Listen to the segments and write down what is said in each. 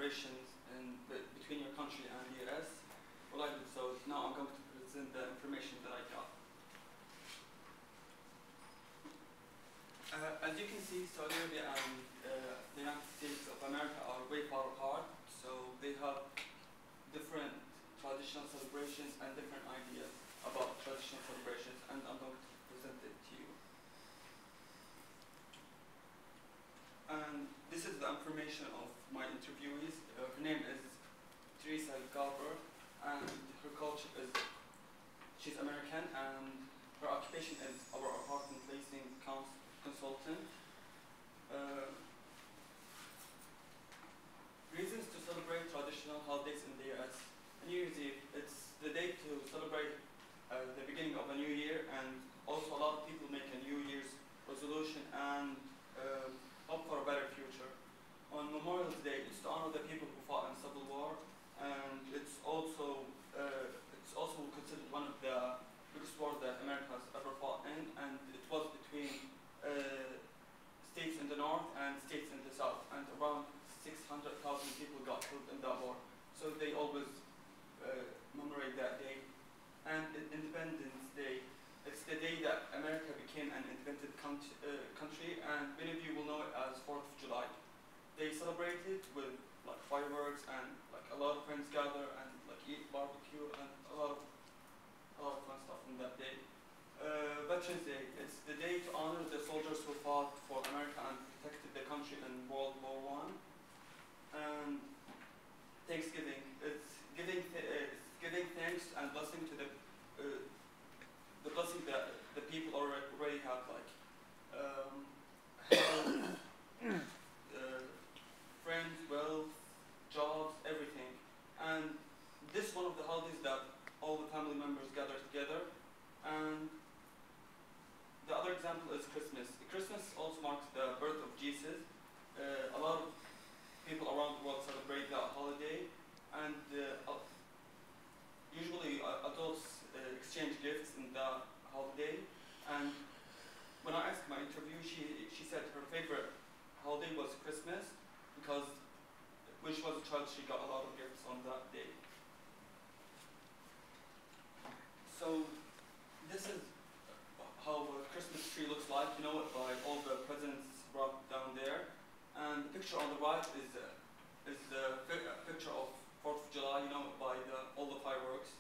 celebrations between your country and the US. Well, so now I'm going to present the information that I got. As you can see, Saudi Arabia and the United States of America are way far apart, so they have different traditional celebrations and different ideas about traditional celebrations, and I'm going to present it to you. And this is the information of my interviewees. Her name is Teresa Garber, and her culture is, she's American, and her occupation is our apartment leasing consultant. Reasons to celebrate traditional holidays in the US. New Year's Eve, it's the day to celebrate the beginning of a new year, and also a lot of people make a New Year's resolution and hope for a better future. On Memorial Day, it's to honor the people who fought in Civil War, and it's also considered one of the biggest wars that America has ever fought in, and it was between states in the north and states in the south, and around 600,000 people got killed in that war. So they always commemorate that day. And Independence Day, it's the day that America became an independent country, and many of you will know it as 4th of July. They celebrate it with like fireworks, and like a lot of friends gather and like eat barbecue and a lot of fun stuff on that day. Veterans Day, it's the day to honor the soldiers who fought for America and protected the country in World War I. And Thanksgiving, it's giving thanks and blessing to the blessing that the people already have, like health, friends, wealth, jobs, everything. And this is one of the holidays that all the family members gather together. And the other example is Christmas. Christmas also marks the birth of Jesus. A lot of people around the world celebrate that holiday, and usually adults exchange gifts in that holiday. And when I asked my interview, she said her favorite holiday was Christmas, because when she was a child, she got a lot of gifts on that day. So this is how a Christmas tree looks like. You know it by all the presents brought down there. And the picture on the right is the picture of 4th of July. You know it by all the fireworks.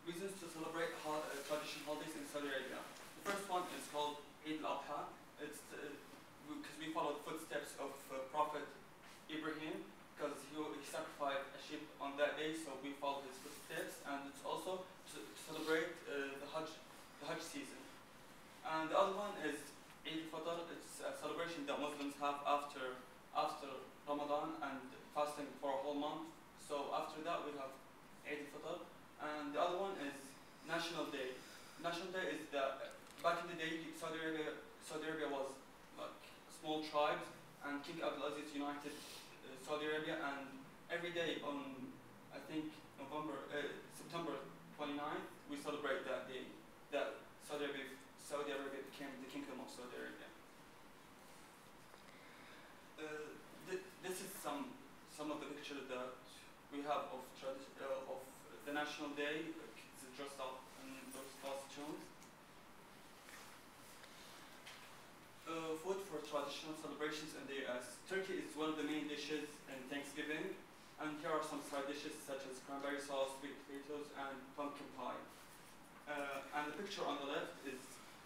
Reasons to celebrate traditional holidays in Saudi Arabia. The first one is called IELP Level. It's because we follow the footsteps of Prophet Ibrahim, because he sacrificed a sheep on that day, so we follow his footsteps. And it's also to celebrate the Hajj season. And the other one is Eid al-Fitr. It's a celebration that Muslims have after Ramadan and fasting for a whole month. So after that we have Eid al-Fitr. And the other one is National Day. National Day is back in the day, Saudi Arabia was like small tribes, and King Abdulaziz united Saudi Arabia, and every day on, I think, September 29th, we celebrate that day, that Saudi Arabia became the Kingdom of Saudi Arabia. This is some of the pictures that we have of the National Day. Kids dressed up in those costumes. Food for traditional celebrations in the US. Turkey is one of the main dishes in Thanksgiving, and here are some side dishes such as cranberry sauce, sweet potatoes, and pumpkin pie. And the picture on the left is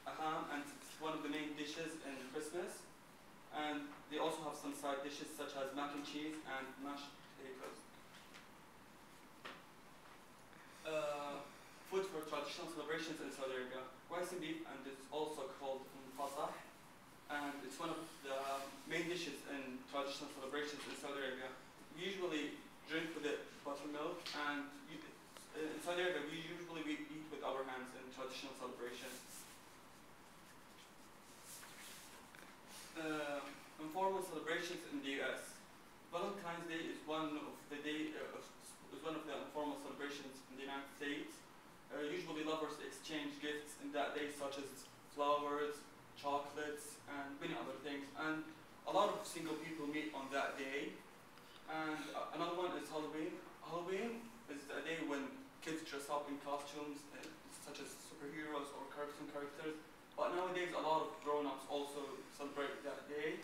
a ham, and it's one of the main dishes in Christmas. And they also have some side dishes such as mac and cheese and mashed potatoes. Food for traditional celebrations in Saudi Arabia. Rice and beef, and it's also called fasah. And it's one of the main dishes in traditional celebrations in Saudi Arabia. We usually drink with it buttermilk, and in Saudi Arabia we usually eat with our hands in traditional celebrations. Informal celebrations in the US. Valentine's Day is one of the informal celebrations in the United States. Usually lovers exchange gifts in that day, such as flowers, chocolates, and many other things. And and a lot of single people meet on that day. And another one is Halloween. Halloween is a day when kids dress up in costumes such as superheroes or cartoon characters. But nowadays, a lot of grown-ups also celebrate that day.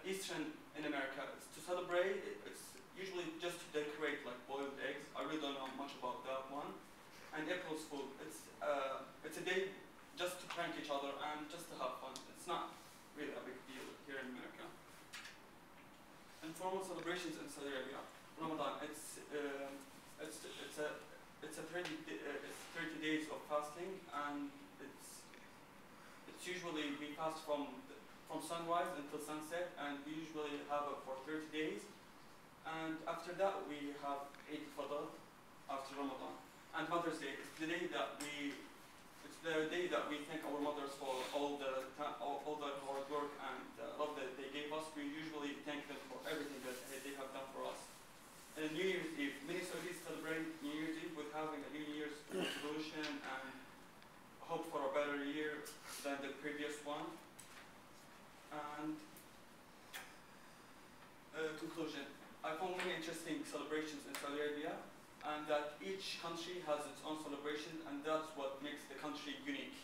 Easter in America, to celebrate, it's usually just to decorate like boiled eggs. I really don't know much about that one. And April's Fool, it's a day just to prank each other and just to have fun. It's not really a big deal here in America. And formal celebrations in Saudi Arabia, Ramadan, it's 30 days of fasting, and it's usually we fast from sunrise until sunset, and we usually have it for 30 days. And after that we have Eid al-Fitr after Ramadan. And Mother's Day is the day that we thank our mothers for all the hard work and love that they gave us. We usually thank them for everything that they have done for us. And New Year's Eve, many Saudis celebrate New Year's Eve with having a New Year's resolution and hope for a better year than the previous one. And conclusion, I found many interesting celebrations in Saudi Arabia, and that each country has its own celebration, and that's what makes the country unique.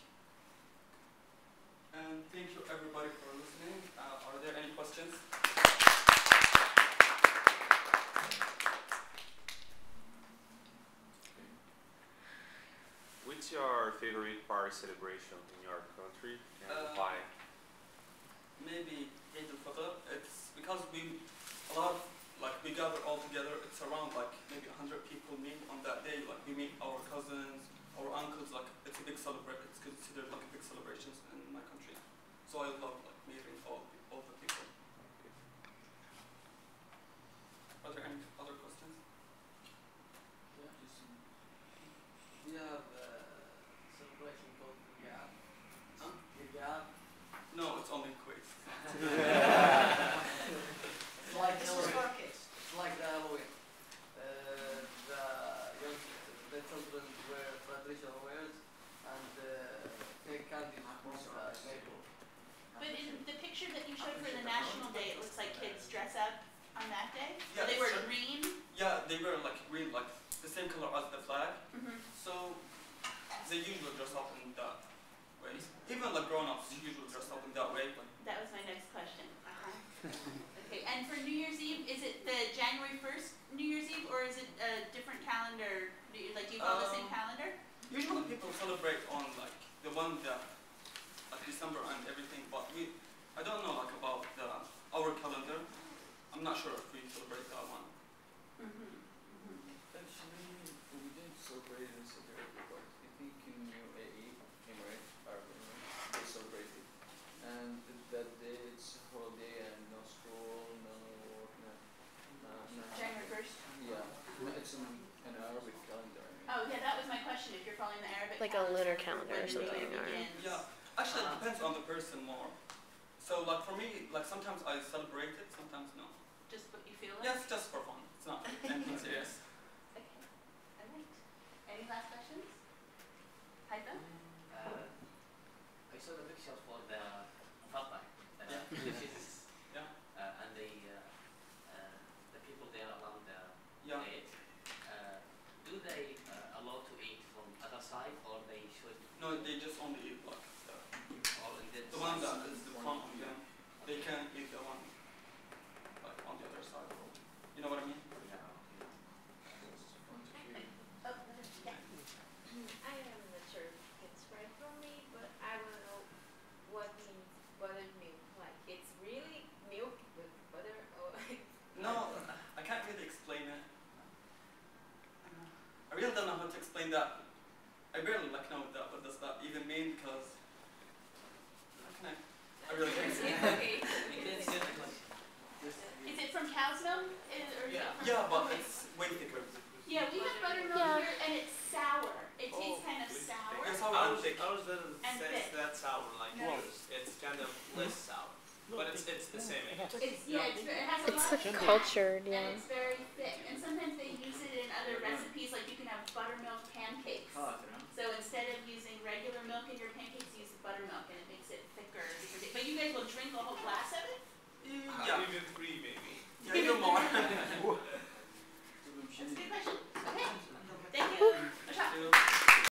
And thank you everybody for listening. Are there any questions? What's your favorite party celebration in your country, and why? Maybe Eid al-Fitr. It's because we gather all together. It's around like maybe 100 people meet on that day. Like we meet our cousins, our uncles. Like it's a big celebration. It's considered like a big celebration in my country. So I love like meeting all the people. Are there any other questions? Yeah. We have celebration called Hijab. Huh? Hijab. No, it's only Kuwait. It's like This is Hillary. for kids. It's like the Halloween. The children wear traditional wears and take candy from the neighborhood. But in the picture that you showed for the National Day, it looks like kids dress up on that day. Yeah, They wear sure. green. Yeah, they wear like green, like the same color as the flag. Mm-hmm. So they usually dress up in that way. Even like grown-ups usually dress up in that way. That was my next question. Okay, and for New Year's Eve, is it the January 1st New Year's Eve, or is it a different calendar? Like, do you follow the same calendar? Usually people celebrate on like the one that like December and everything, but I don't know like about our calendar. I'm not sure if we celebrate that one. Mm-hmm. Actually, we didn't celebrate in Saudi Arabia, but I think in UAE, Emirates, Arab Emirates, they celebrate it. And that day it's a holiday and no school, no work, no. January 1st? Yeah, no, it's an Arabic calendar. I mean. Oh, yeah, that was my question. If you're following the Arabic Like a lunar calendar calendar or when the something, year or- begins. Yeah, actually it depends on the person more. So like for me, like sometimes I celebrate it, sometimes no. Just what you feel like? Yes, just for fun. It's not anything serious. Okay, all right. Any last questions? Haifa? I saw the pictures for the Fatah, Yeah. dishes, Yeah. and the people there around the Yeah. plate. Do they allow to eat from other side, or they should? No, they just only eat like Or the one that is the front of them. They can't eat the one like on the other side. You know what I mean? Yeah. It's fun to hear. Oh, yeah. I am not sure if it's right for me, but I want to know what means buttered milk. Like, it's really milk with butter, or like... No, I can't really explain it. I really don't know how to explain that. I barely like know that. What does that even mean? Because how can I really can't explain it. Okay. Is it from cow's milk? Yeah, but Okay. it's way thicker. Yeah, we have buttermilk Yeah. here, and it's sour. It tastes kind of sour. That's how Ours thick. doesn't And taste thick. that sour like No. yours. It's kind of less sour, but it's the same. It has a It's lot like of fat, cultured, and yeah. it's very thick. And sometimes they use it in other recipes, like you can have buttermilk pancakes. So instead of using regular milk in your pancakes, use buttermilk, and it makes it thicker. But you guys will drink a whole glass